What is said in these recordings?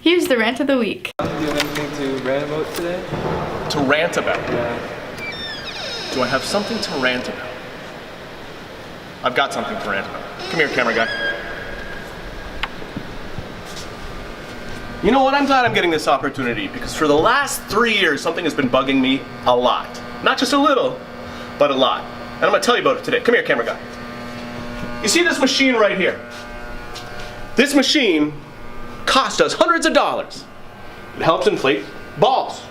Here's the rant of the week. Do you have anything to rant about today? To rant about? Yeah. Do I have something to rant about? I've got something to rant about. Come here, camera guy. You know what? I'm glad I'm getting this opportunity because for the last 3 years, something has been bugging me a lot. Not just a little, but a lot. And I'm gonna tell you about it today. Come here, camera guy. You see this machine right here? This machine cost us hundreds of dollars. It helps inflate balls.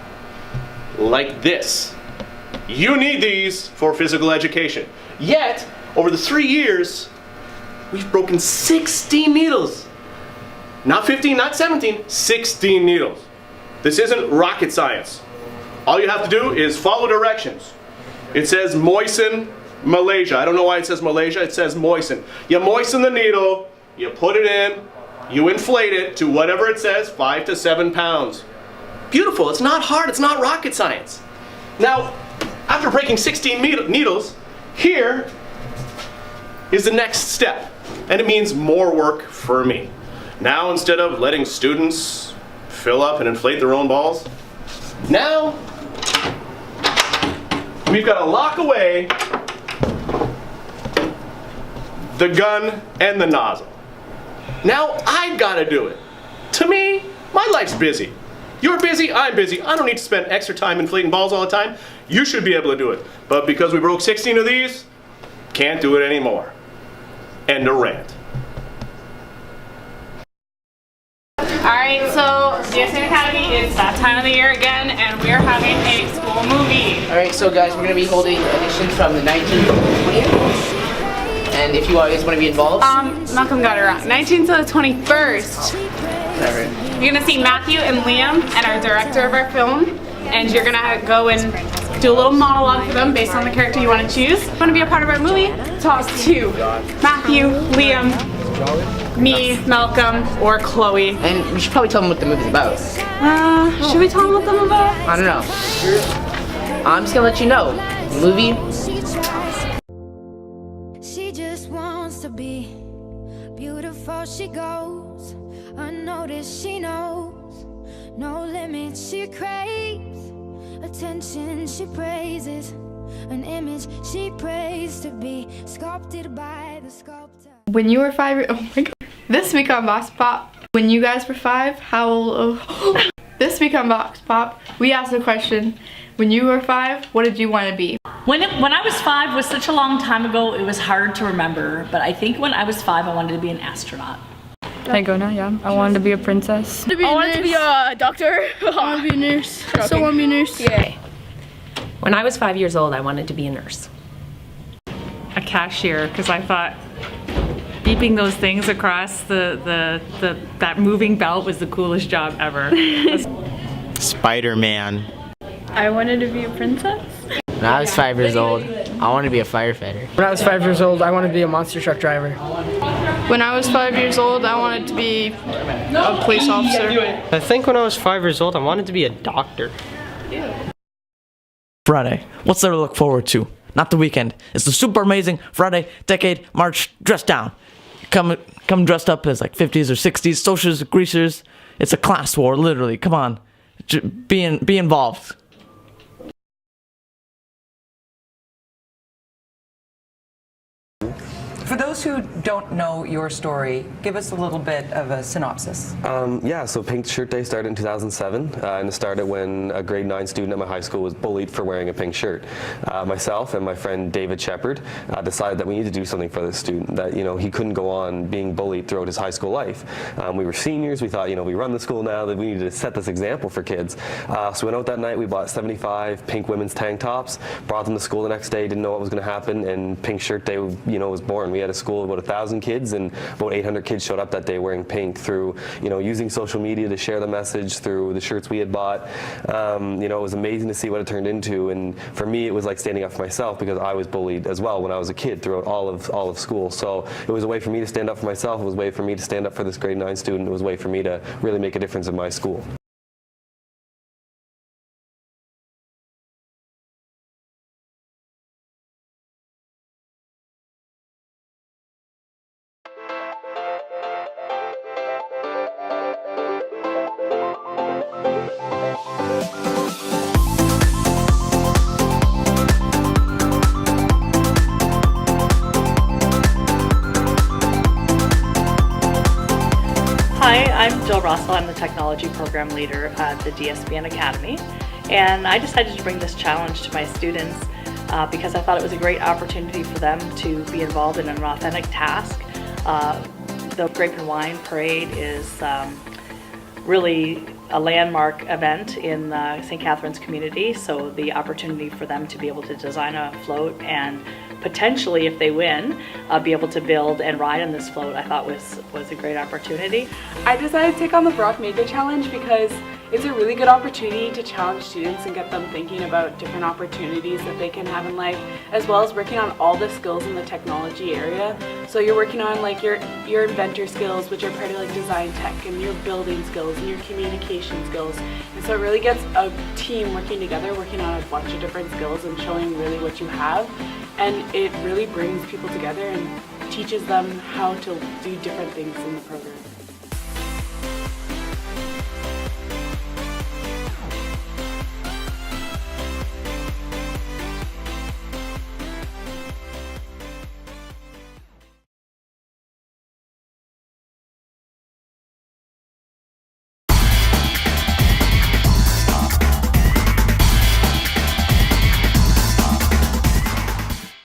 Like this. You need these for physical education. Yet, over the 3 years, we've broken 16 needles. Not 15, not 17, 16 needles. This isn't rocket science. All you have to do is follow directions. It says moisten Malaysia. I don't know why it says Malaysia, it says moisten. You moisten the needle, you put it in, you inflate it to whatever it says, 5 to 7 pounds. Beautiful, it's not hard, it's not rocket science. Now, after breaking 16 needles, here is the next step. And it means more work for me. Now, instead of letting students fill up and inflate their own balls, now we've got to lock away the gun and the nozzle. Now I've got to do it. To me, my life's busy. You're busy, I'm busy. I don't need to spend extra time inflating balls all the time. You should be able to do it. But because we broke 16 of these, can't do it anymore. End of rant. Alright, so DSN Academy, it's that time of the year again, and we're having a school movie. Alright, so guys, we're going to be holding auditions from the 19th to the 20th. And if you guys want to be involved... Malcolm got it wrong. 19th to the 21st. You're going to see Matthew and Liam and our director of our film, and you're going to go and do a little monologue for them based on the character you want to choose. If you want to be a part of our movie, talk to Matthew, Liam, me, Malcolm, or Chloe. And we should probably tell them what the movie's about. Should we tell them what the movie's about? I don't know. I'm just gonna let you know. The movie. She just wants to be beautiful. She goes unnoticed. She knows no limits. She craves attention. She praises an image. She prays to be sculpted by the sculptor. When you were 5, oh my god. This week on Box Pop, when you guys were 5, how old, this week on Box Pop, we asked the question, when you were 5, what did you want to be? When I was 5 was such a long time ago, it was hard to remember, but I think when I was 5, I wanted to be an astronaut. Can I go now? Yeah. I wanted to be a princess. I wanted to be a doctor. I want to be a nurse. I still want to be a nurse. Yay. When I was 5 years old, I wanted to be a nurse. A cashier, because I thought beeping those things across that moving belt was the coolest job ever. Spider-Man. I wanted to be a princess. When I was 5 years old, I wanted to be a firefighter. When I was 5 years old, I wanted to be a monster truck driver. When I was 5 years old, I wanted to be a police officer. I think when I was 5 years old, I wanted to be a doctor. Friday. What's there to look forward to? Not the weekend. It's the super amazing Friday Decade March Dress Down. Come dressed up as like 50s or 60s, socials, greasers. It's a class war, literally. Come on. Be involved. For those who don't know your story, give us a little bit of a synopsis. Yeah, so Pink Shirt Day started in 2007, and it started when a grade 9 student at my high school was bullied for wearing a pink shirt. Myself and my friend David Shepard decided that we need to do something for this student, that he couldn't go on being bullied throughout his high school life. We were seniors, we thought we run the school now, that we needed to set this example for kids. So we went out that night, we bought 75 pink women's tank tops, brought them to school the next day, didn't know what was going to happen, and Pink Shirt Day was born. We had a school of about 1,000 kids, and about 800 kids showed up that day wearing pink through, using social media to share the message through the shirts we had bought. It was amazing to see what it turned into, and for me, it was like standing up for myself because I was bullied as well when I was a kid throughout all of school. So it was a way for me to stand up for myself. It was a way for me to stand up for this grade 9 student. It was a way for me to really make a difference in my school. I'm Jill Russell. I'm the technology program leader at the DSBN Academy. And I decided to bring this challenge to my students because I thought it was a great opportunity for them to be involved in an authentic task. The Grape and Wine Parade is really a landmark event in the St. Catharines community, so the opportunity for them to be able to design a float and potentially, if they win, be able to build and ride on this float, I thought was a great opportunity. I decided to take on the Brock Maker Challenge because it's a really good opportunity to challenge students and get them thinking about different opportunities that they can have in life, as well as working on all the skills in the technology area. So you're working on like your inventor skills, which are part of like design tech, and your building skills and your communication skills. And so it really gets a team working together, working on a bunch of different skills and showing really what you have. And it really brings people together and teaches them how to do different things in the program.